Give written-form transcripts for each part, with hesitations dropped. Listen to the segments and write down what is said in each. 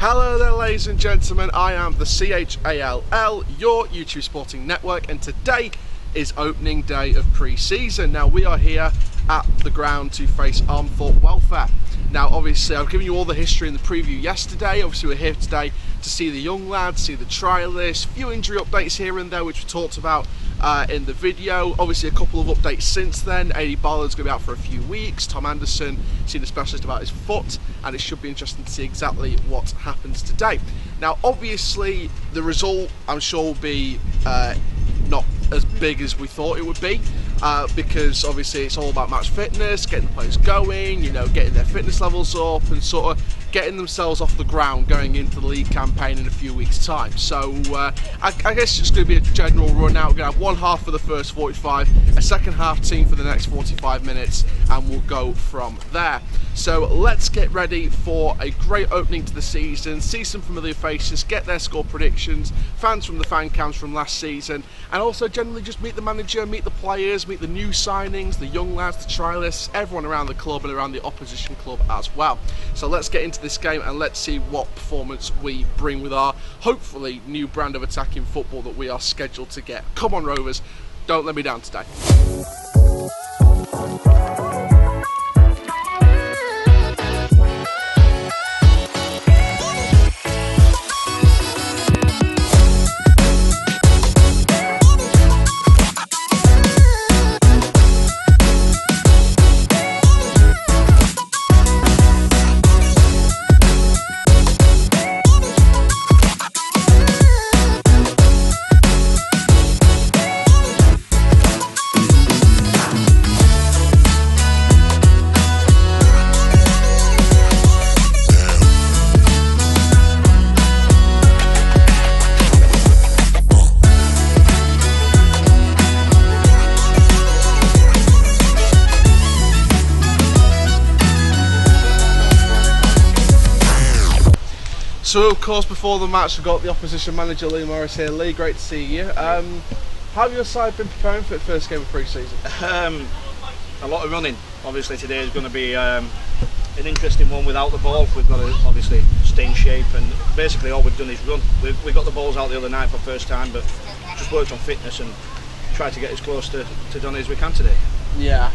Hello there ladies and gentlemen, I am the CHALL, your YouTube Sporting Network, and today is opening day of pre-season. Now we are here at the ground to face Armthorpe Welfare. Now obviously I've given you all the history in the preview yesterday. Obviously we're here today to see the young lads, see the trialists, a few injury updates here and there which we talked about in the video. Obviously a couple of updates since then. AD Bollard's going to be out for a few weeks. Tom Anderson seen a specialist about his foot, and it should be interesting to see exactly what happens today. Now obviously the result I'm sure will be not as big as we thought it would be, because obviously it's all about match fitness, getting the players going, you know, getting their fitness levels up and sort of getting themselves off the ground going into the league campaign in a few weeks time. So I guess it's going to be a general run out. We're going to have one half for the first 45, a second half team for the next 45 minutes, and we'll go from there. So let's get ready for a great opening to the season, see some familiar faces, get their score predictions, fans from the fan cams from last season, and also generally just meet the manager, meet the players, meet the new signings, the young lads, the trialists, everyone around the club and around the opposition club as well. So let's get into this game and let's see what performance we bring with our hopefully new brand of attacking football that we are scheduled to get. Come on Rovers, don't let me down today. So of course before the match we've got the opposition manager Lee Morris here. Lee, great to see you. How have your side been preparing for the first game of pre-season? A lot of running. Obviously today is going to be an interesting one without the ball. We've got to obviously stay in shape, and basically all we've done is run. We got the balls out the other night for the first time, but just worked on fitness and tried to get as close to Donny as we can today. Yeah.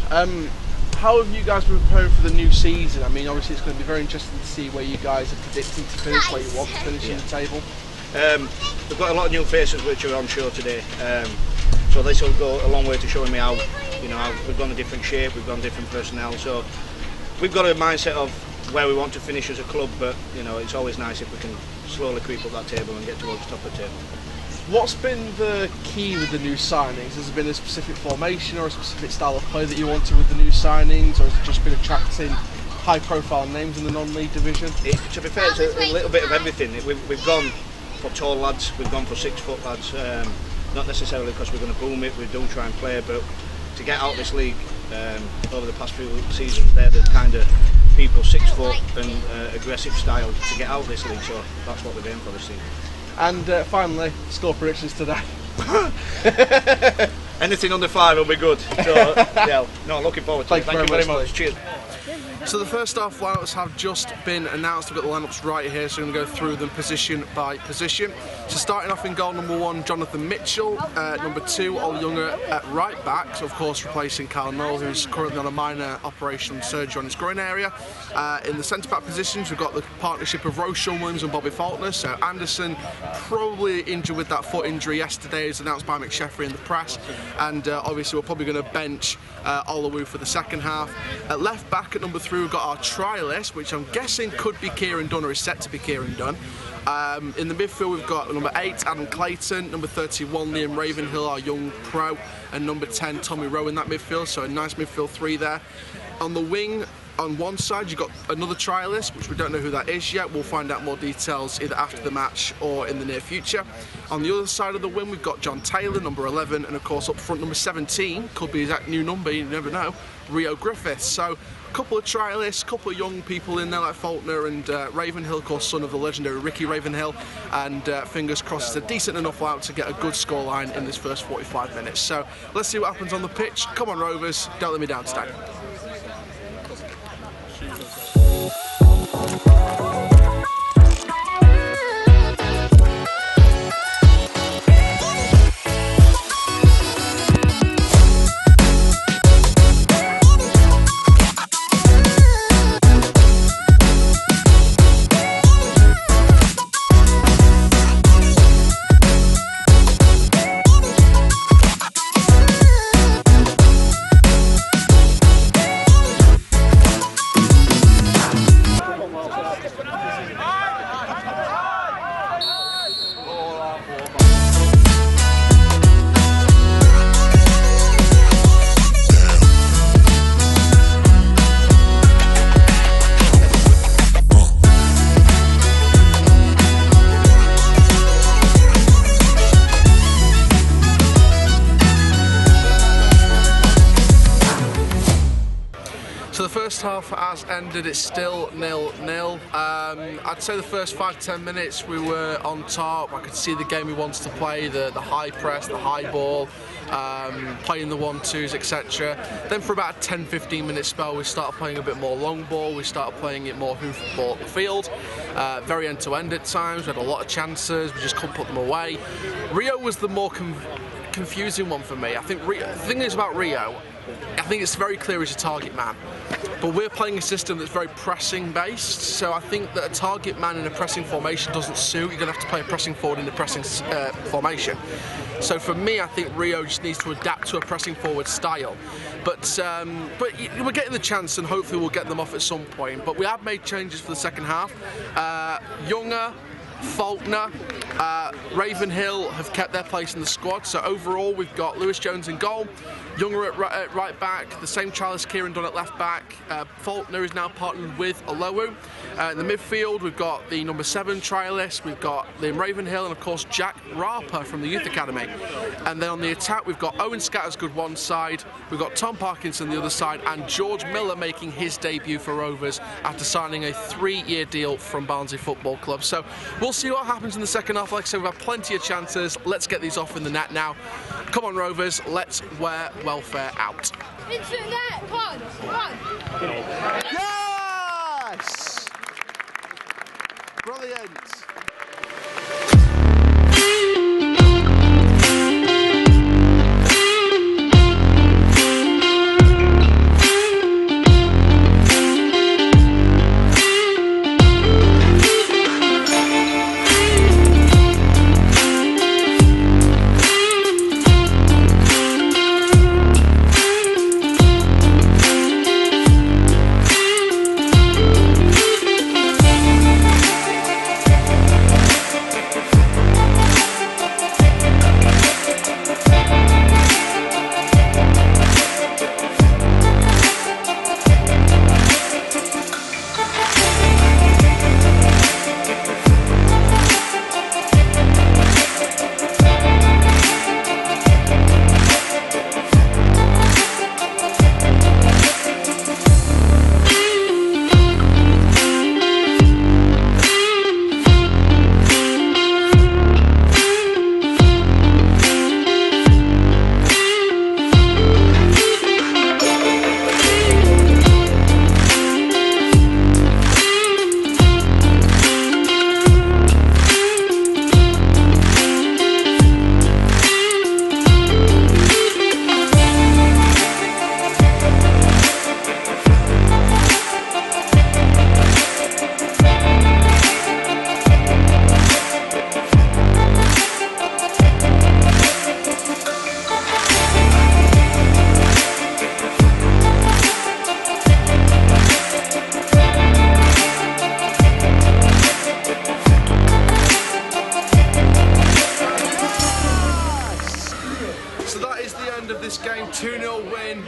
How have you guys been preparing for the new season? I mean, obviously it's going to be very interesting to see where you guys are predicting to finish, where you want to finish in the table. We've got a lot of new faces which are on show today, so this will go a long way to showing me how, you know, how we've gone a different shape, we've gone different personnel. So we've got a mindset of where we want to finish as a club, but you know, it's always nice if we can slowly creep up that table and get towards the top of the table. What's been the key with the new signings? Has there been a specific formation or a specific style of play that you wanted with the new signings, or has it just been attracting high-profile names in the non-league division? To be fair, it's a little bit of everything. We've gone for tall lads, we've gone for 6-foot lads, not necessarily because we're going to boom it, we do try and play, but to get out this league over the past few seasons, they're the kind of people, 6 foot and aggressive style to get out this league, so that's what we're aiming for this season. And finally, score predictions today. Anything under 5 will be good. So, yeah, no, looking forward to it. Thank you very much. Cheers. So the first half lineups have just been announced. We've got the lineups right here, so we're going to go through them position by position. So starting off in goal, number 1, Jonathan Mitchell. Number 2, Ollie Younger at right back, so of course replacing Carl Noel, who's currently on a minor operation surgery on his groin area. In the centre back positions, we've got the partnership of Rochelle Williams and Bobby Faulkner. So Anderson probably injured with that foot injury yesterday, as announced by McSheffrey in the press, and obviously we're probably going to bench Olawu for the second half. At left back at number 3, we've got our trialist, which I'm guessing could be Kieran Dunn, or is set to be Kieran Dunn. In the midfield we've got number 8, Adam Clayton, number 31, Liam Ravenhill, our young pro, and number 10, Tommy Rowe in that midfield, so a nice midfield 3 there. On the wing, on one side you've got another trialist, which we don't know who that is yet. We'll find out more details either after the match or in the near future. On the other side of the wing we've got John Taylor, number 11, and of course up front number 17, could be his new number, you never know, Rio Griffiths. So a couple of trialists, a couple of young people in there like Faulkner and Ravenhill, of course son of the legendary Ricky Ravenhill, and fingers crossed it's a decent enough out to get a good scoreline in this first 45 minutes. So let's see what happens on the pitch. Come on Rovers, don't let me down today. So the first half has ended, it's still 0-0. I'd say the first 5-10 minutes we were on top. I could see the game we wanted to play, the high press, the high ball, playing the 1-2s, etc. Then for about a 10-15 minute spell we started playing a bit more long ball, we started playing it more hoof ball at the field, very end-to-end at times, we had a lot of chances, we just couldn't put them away. Rio was the more confusing one for me. I think the thing is about Rio, I think it's very clear he's a target man, but we're playing a system that's very pressing based, so I think that a target man in a pressing formation doesn't suit. You're going to have to play a pressing forward in a pressing formation. So for me, I think Rio just needs to adapt to a pressing forward style. But we're getting the chance, and hopefully we'll get them off at some point. But we have made changes for the second half. Younger, Faulkner, Ravenhill have kept their place in the squad, so overall we've got Lewis Jones in goal, Younger at right back, the same child as Kieran Dunn at left back. Faulkner is now partnered with Olowu. In the midfield we've got the number 7 trialist, we've got Liam Ravenhill, and of course Jack Raper from the Youth Academy. And then on the attack we've got Owen Scattersgood one side, we've got Tom Parkinson the other side, and George Miller making his debut for Rovers after signing a 3-year deal from Barnsley Football Club. So we'll see what happens in the second half. Like I said, we've had plenty of chances. Let's get these off in the net now. Come on Rovers, let's wear Welfare out. Into the net, come on, come on. Yes! Brilliant. Game 2-0 win,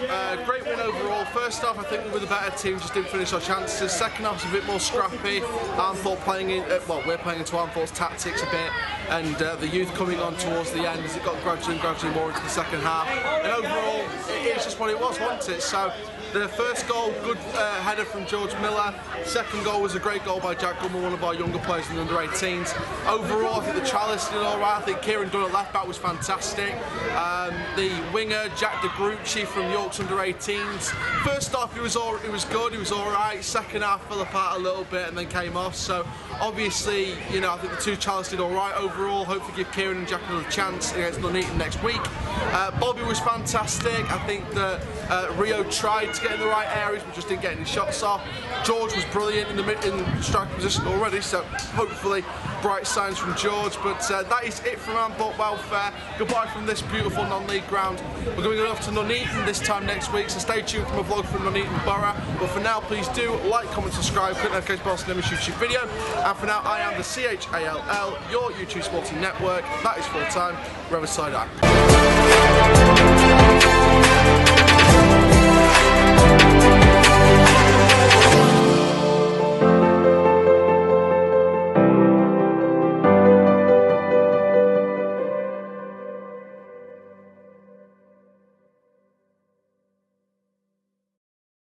great win overall. First half I think we were the better team, just didn't finish our chances. Second half was a bit more scrappy. Armthorpe playing in, we're playing into Armthorpe's tactics a bit, and the youth coming on towards the end as it got gradually more into the second half. And overall, it's just what it was, wasn't it? So the first goal, good header from George Miller. Second goal was a great goal by Jack Gummer, one of our younger players in the under-18s. Overall, I think the chalice did all right. I think Kieran Dunn at left back was fantastic. The winger, Jack De Grucci from York's under-18s. First half, it was good, he was all right. Second half fell apart a little bit and then came off. So obviously, you know, I think the two chalice did all right overall. Hopefully, give Kieran and Jack another chance against Nuneaton next week. Bobby was fantastic. I think that Rio tried to get in the right areas, but just didn't get any shots off. George was brilliant in the striker position already, so hopefully bright signs from George. But that is it from Armthorpe Welfare. Goodbye from this beautiful non-league ground. We're going to go off to Nuneaton this time next week, so stay tuned for a vlog from Nuneaton Borough. But for now, please do like, comment, subscribe, click the notification bell so you never shoot your video. And for now, I am the CHALL, your YouTube Sporting Network. That is full time. Riverside out.